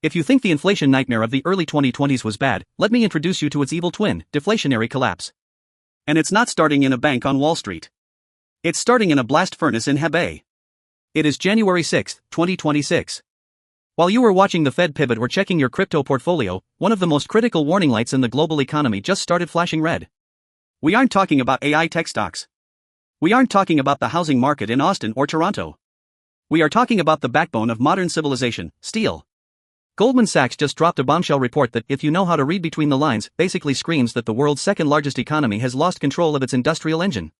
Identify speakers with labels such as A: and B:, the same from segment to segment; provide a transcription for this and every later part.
A: If you think the inflation nightmare of the early 2020s was bad, let me introduce you to its evil twin, deflationary collapse. And it's not starting in a bank on Wall Street. It's starting in a blast furnace in Hebei. It is January 6, 2026. While you were watching the Fed pivot or checking your crypto portfolio, one of the most critical warning lights in the global economy just started flashing red. We aren't talking about AI tech stocks. We aren't talking about the housing market in Austin or Toronto. We are talking about the backbone of modern civilization, steel. Goldman Sachs just dropped a bombshell report that, if you know how to read between the lines, basically screams that the world's second largest economy has lost control of its industrial engine.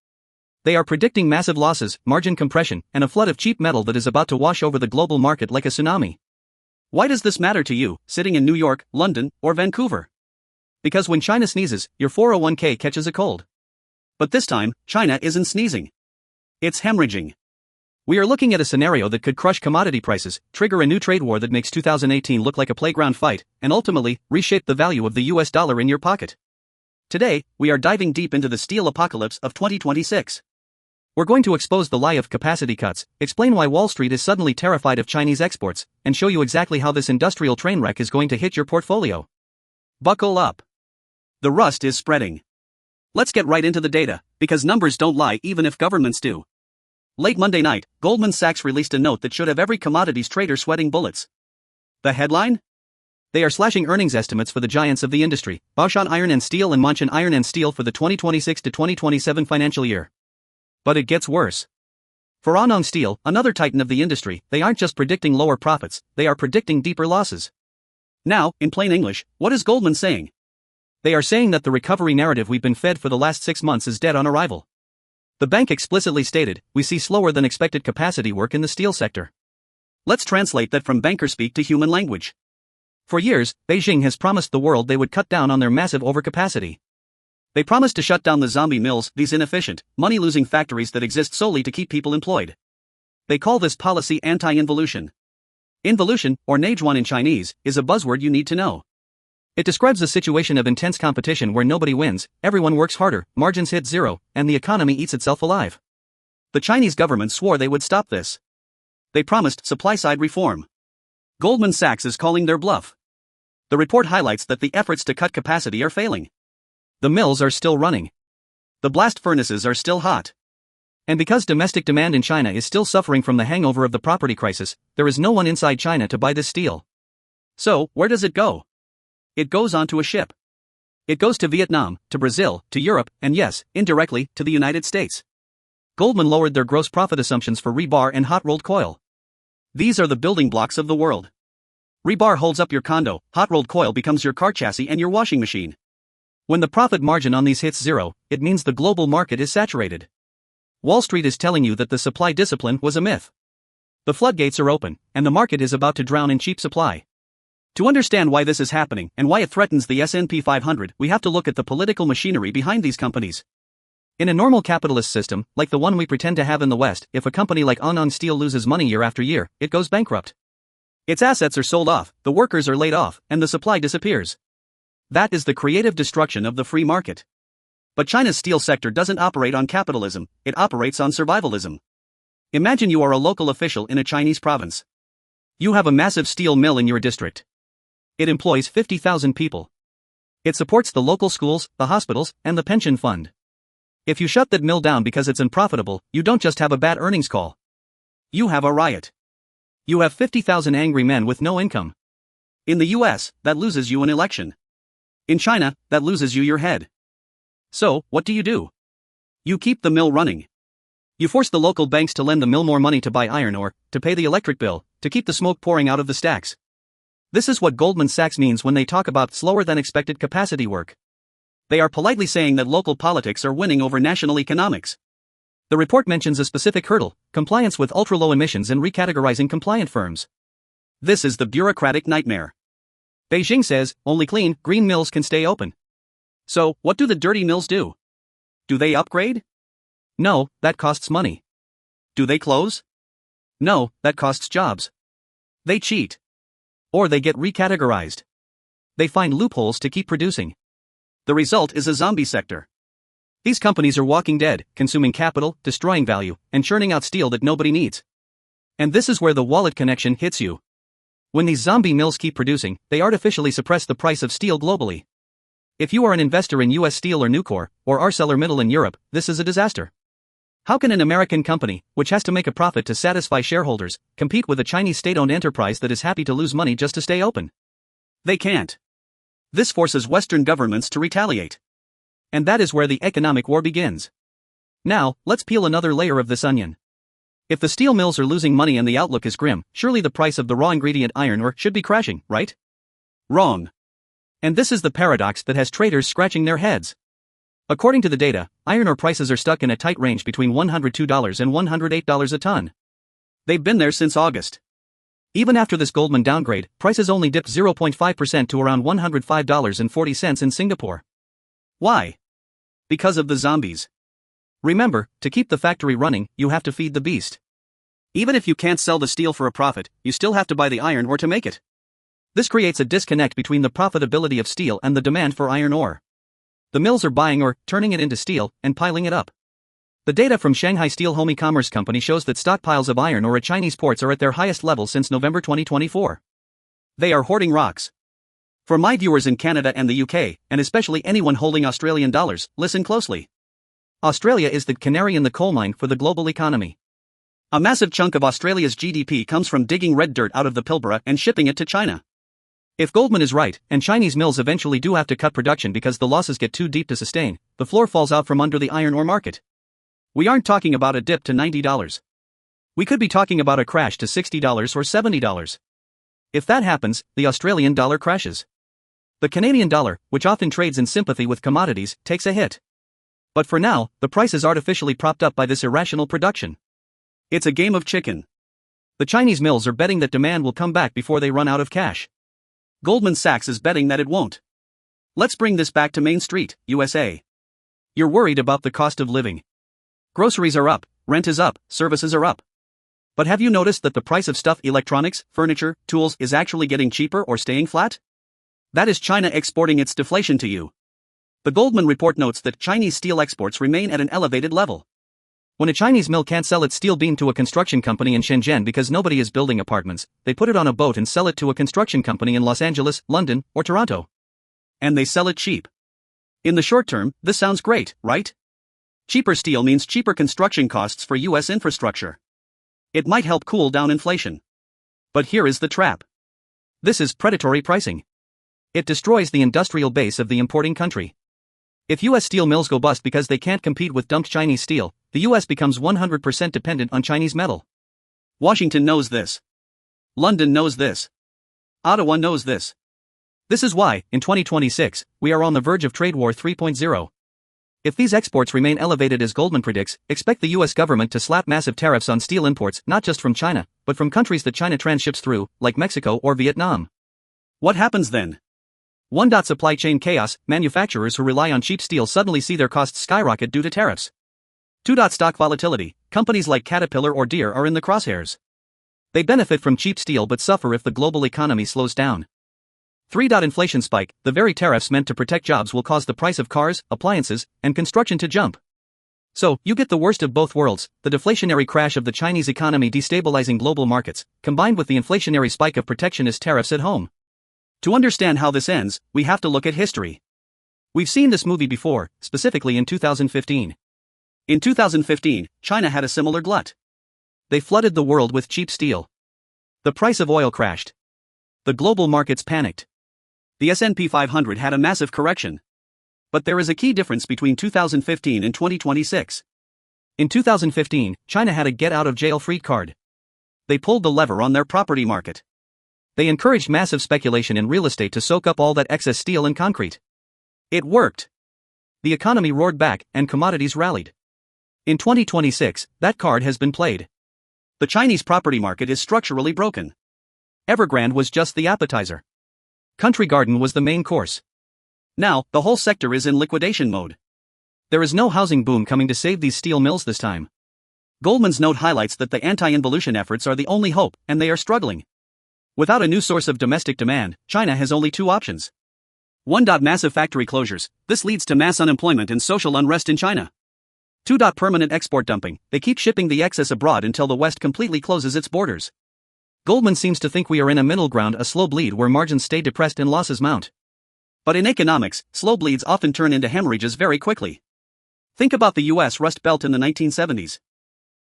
A: They are predicting massive losses, margin compression, and a flood of cheap metal that is about to wash over the global market like a tsunami. Why does this matter to you, sitting in New York, London, or Vancouver? Because when China sneezes, your 401k catches a cold. But this time, China isn't sneezing. It's hemorrhaging. We are looking at a scenario that could crush commodity prices, trigger a new trade war that makes 2018 look like a playground fight, and ultimately, reshape the value of the US dollar in your pocket. Today, we are diving deep into the steel apocalypse of 2026. We're going to expose the lie of capacity cuts, explain why Wall Street is suddenly terrified of Chinese exports, and show you exactly how this industrial train wreck is going to hit your portfolio. Buckle up. The rust is spreading. Let's get right into the data, because numbers don't lie even if governments do. Late Monday night, Goldman Sachs released a note that should have every commodities trader sweating bullets. The headline? They are slashing earnings estimates for the giants of the industry, Baosteel Iron and Steel and Maanshan Iron and Steel for the 2026 to 2027 financial year. But it gets worse. For Angang Steel, another titan of the industry, they aren't just predicting lower profits, they are predicting deeper losses. Now, in plain English, what is Goldman saying? They are saying that the recovery narrative we've been fed for the last 6 months is dead on arrival. The bank explicitly stated, we see slower than expected capacity work in the steel sector. Let's translate that from banker speak to human language. For years, Beijing has promised the world they would cut down on their massive overcapacity. They promised to shut down the zombie mills, these inefficient, money-losing factories that exist solely to keep people employed. They call this policy anti-involution. Involution, or Najuan in Chinese, is a buzzword you need to know. It describes a situation of intense competition where nobody wins, everyone works harder, margins hit zero, and the economy eats itself alive. The Chinese government swore they would stop this. They promised supply-side reform. Goldman Sachs is calling their bluff. The report highlights that the efforts to cut capacity are failing. The mills are still running. The blast furnaces are still hot. And because domestic demand in China is still suffering from the hangover of the property crisis, there is no one inside China to buy this steel. So, where does it go? It goes onto a ship. It goes to Vietnam, to Brazil, to Europe, and yes, indirectly, to the United States. Goldman lowered their gross profit assumptions for rebar and hot-rolled coil. These are the building blocks of the world. Rebar holds up your condo, hot-rolled coil becomes your car chassis and your washing machine. When the profit margin on these hits zero, it means the global market is saturated. Wall Street is telling you that the supply discipline was a myth. The floodgates are open, and the market is about to drown in cheap supply. To understand why this is happening and why it threatens the S&P 500, we have to look at the political machinery behind these companies. In a normal capitalist system, like the one we pretend to have in the West, if a company like Angang Steel loses money year after year, it goes bankrupt. Its assets are sold off, the workers are laid off, and the supply disappears. That is the creative destruction of the free market. But China's steel sector doesn't operate on capitalism, it operates on survivalism. Imagine you are a local official in a Chinese province. You have a massive steel mill in your district. It employs 50,000 people. It supports the local schools, the hospitals, and the pension fund. If you shut that mill down because it's unprofitable, you don't just have a bad earnings call. You have a riot. You have 50,000 angry men with no income. In the US, that loses you an election. In China, that loses you your head. So, what do? You keep the mill running. You force the local banks to lend the mill more money to buy iron ore, to pay the electric bill, to keep the smoke pouring out of the stacks. This is what Goldman Sachs means when they talk about slower than expected capacity work. They are politely saying that local politics are winning over national economics. The report mentions a specific hurdle, compliance with ultra-low emissions and recategorizing compliant firms. This is the bureaucratic nightmare. Beijing says, only clean, green mills can stay open. So, what do the dirty mills do? Do they upgrade? No, that costs money. Do they close? No, that costs jobs. They cheat. Or they get recategorized. They find loopholes to keep producing. The result is a zombie sector. These companies are walking dead, consuming capital, destroying value, and churning out steel that nobody needs. And this is where the wallet connection hits you. When these zombie mills keep producing, they artificially suppress the price of steel globally. If you are an investor in US Steel or Nucor, or ArcelorMittal in Europe, this is a disaster. How can an American company, which has to make a profit to satisfy shareholders, compete with a Chinese state-owned enterprise that is happy to lose money just to stay open? They can't. This forces Western governments to retaliate. And that is where the economic war begins. Now, let's peel another layer of this onion. If the steel mills are losing money and the outlook is grim, surely the price of the raw ingredient iron ore should be crashing, right? Wrong. And this is the paradox that has traders scratching their heads. According to the data, iron ore prices are stuck in a tight range between $102 and $108 a ton. They've been there since August. Even after this Goldman downgrade, prices only dipped 0.5% to around $105.40 in Singapore. Why? Because of the zombies. Remember, to keep the factory running, you have to feed the beast. Even if you can't sell the steel for a profit, you still have to buy the iron ore to make it. This creates a disconnect between the profitability of steel and the demand for iron ore. The mills are buying ore, turning it into steel, and piling it up. The data from Shanghai Steel Home E-commerce company shows that stockpiles of iron ore at Chinese ports are at their highest level since November 2024. They are hoarding rocks. For my viewers in Canada and the UK, and especially anyone holding Australian dollars, listen closely. Australia is the canary in the coal mine for the global economy. A massive chunk of Australia's GDP comes from digging red dirt out of the Pilbara and shipping it to China. If Goldman is right, and Chinese mills eventually do have to cut production because the losses get too deep to sustain, the floor falls out from under the iron ore market. We aren't talking about a dip to $90. We could be talking about a crash to $60 or $70. If that happens, the Australian dollar crashes. The Canadian dollar, which often trades in sympathy with commodities, takes a hit. But for now, the price is artificially propped up by this irrational production. It's a game of chicken. The Chinese mills are betting that demand will come back before they run out of cash. Goldman Sachs is betting that it won't. Let's bring this back to Main Street, USA. You're worried about the cost of living. Groceries are up, rent is up, services are up. But have you noticed that the price of stuff, electronics, furniture, tools is actually getting cheaper or staying flat? That is China exporting its deflation to you. The Goldman report notes that Chinese steel exports remain at an elevated level. When a Chinese mill can't sell its steel beam to a construction company in Shenzhen because nobody is building apartments, they put it on a boat and sell it to a construction company in Los Angeles, London, or Toronto. And they sell it cheap. In the short term, this sounds great, right? Cheaper steel means cheaper construction costs for US infrastructure. It might help cool down inflation. But here is the trap. This is predatory pricing. It destroys the industrial base of the importing country. If US steel mills go bust because they can't compete with dumped Chinese steel, the US becomes 100% dependent on Chinese metal. Washington knows this. London knows this. Ottawa knows this. This is why, in 2026, we are on the verge of Trade War 3.0. If these exports remain elevated as Goldman predicts, expect the US government to slap massive tariffs on steel imports not just from China, but from countries that China transships through, like Mexico or Vietnam. What happens then? 1. Supply chain chaos. Manufacturers who rely on cheap steel suddenly see their costs skyrocket due to tariffs. 2. Stock volatility. Companies like Caterpillar or Deere are in the crosshairs. They benefit from cheap steel but suffer if the global economy slows down. 3. Inflation spike. The very tariffs meant to protect jobs will cause the price of cars, appliances, and construction to jump. So, you get the worst of both worlds, the deflationary crash of the Chinese economy destabilizing global markets, combined with the inflationary spike of protectionist tariffs at home. To understand how this ends, we have to look at history. We've seen this movie before, specifically in 2015. In 2015, China had a similar glut. They flooded the world with cheap steel. The price of oil crashed. The global markets panicked. The S&P 500 had a massive correction. But there is a key difference between 2015 and 2026. In 2015, China had a get-out-of-jail-free card. They pulled the lever on their property market. They encouraged massive speculation in real estate to soak up all that excess steel and concrete. It worked. The economy roared back, and commodities rallied. In 2026, that card has been played. The Chinese property market is structurally broken. Evergrande was just the appetizer. Country Garden was the main course. Now, the whole sector is in liquidation mode. There is no housing boom coming to save these steel mills this time. Goldman's note highlights that the anti-involution efforts are the only hope, and they are struggling. Without a new source of domestic demand, China has only two options. 1. Massive factory closures. This leads to mass unemployment and social unrest in China. 2. Permanent export dumping. They keep shipping the excess abroad until the West completely closes its borders. Goldman seems to think we are in a middle ground, a slow bleed where margins stay depressed and losses mount. But in economics, slow bleeds often turn into hemorrhages very quickly. Think about the US Rust Belt in the 1970s.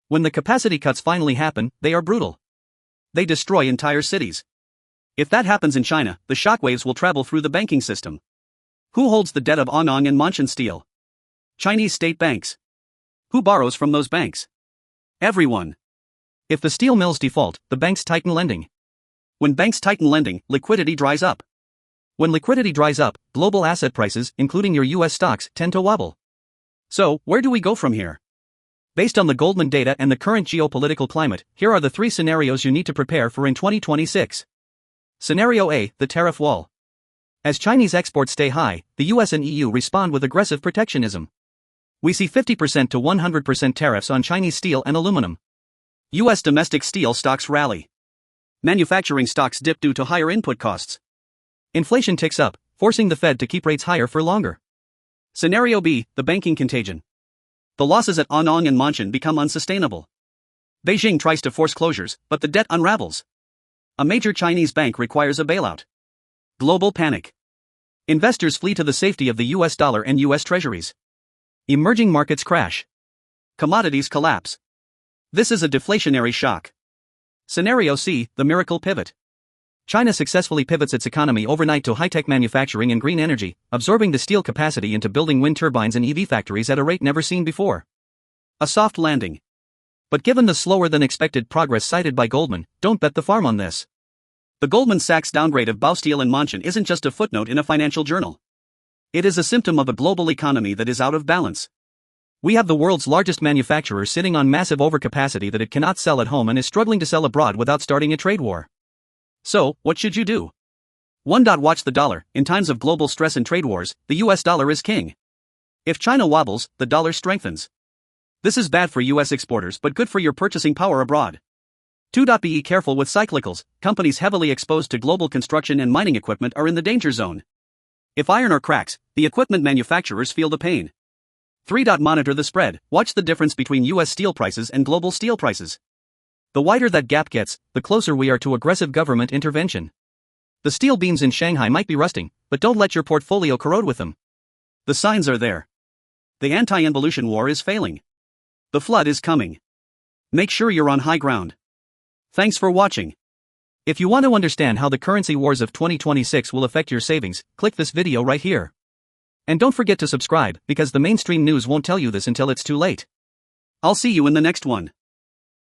A: When the capacity cuts finally happen, they are brutal. They destroy entire cities. If that happens in China, the shockwaves will travel through the banking system. Who holds the debt of Angang and Maanshan steel? Chinese state banks. Who borrows from those banks? Everyone. If the steel mills default, the banks tighten lending. When banks tighten lending, liquidity dries up. When liquidity dries up, global asset prices, including your US stocks, tend to wobble. So, where do we go from here? Based on the Goldman data and the current geopolitical climate, here are the 3 scenarios you need to prepare for in 2026. Scenario A, the tariff wall. As Chinese exports stay high, the US and EU respond with aggressive protectionism. We see 50% to 100% tariffs on Chinese steel and aluminum. US domestic steel stocks rally. Manufacturing stocks dip due to higher input costs. Inflation ticks up, forcing the Fed to keep rates higher for longer. Scenario B, the banking contagion. The losses at Angang and Maanshan become unsustainable. Beijing tries to force closures, but the debt unravels. A major Chinese bank requires a bailout. Global panic. Investors flee to the safety of the US dollar and US treasuries. Emerging markets crash. Commodities collapse. This is a deflationary shock. Scenario C, the miracle pivot. China successfully pivots its economy overnight to high-tech manufacturing and green energy, absorbing the steel capacity into building wind turbines and EV factories at a rate never seen before. A soft landing. But given the slower-than-expected progress cited by Goldman, don't bet the farm on this. The Goldman Sachs downgrade of Baosteel and Maanshan isn't just a footnote in a financial journal. It is a symptom of a global economy that is out of balance. We have the world's largest manufacturer sitting on massive overcapacity that it cannot sell at home and is struggling to sell abroad without starting a trade war. So, what should you do? 1. Watch the dollar. In times of global stress and trade wars, the US dollar is king. If China wobbles, the dollar strengthens. This is bad for US exporters but good for your purchasing power abroad. 2. Be careful with cyclicals. Companies heavily exposed to global construction and mining equipment are in the danger zone. If iron ore cracks, the equipment manufacturers feel the pain. 3. Monitor the spread. Watch the difference between US steel prices and global steel prices. The wider that gap gets, the closer we are to aggressive government intervention. The steel beams in Shanghai might be rusting, but don't let your portfolio corrode with them. The signs are there. The anti-involution war is failing. The flood is coming. Make sure you're on high ground. Thanks for watching. If you want to understand how the currency wars of 2026 will affect your savings, click this video right here. And don't forget to subscribe, because the mainstream news won't tell you this until it's too late. I'll see you in the next one.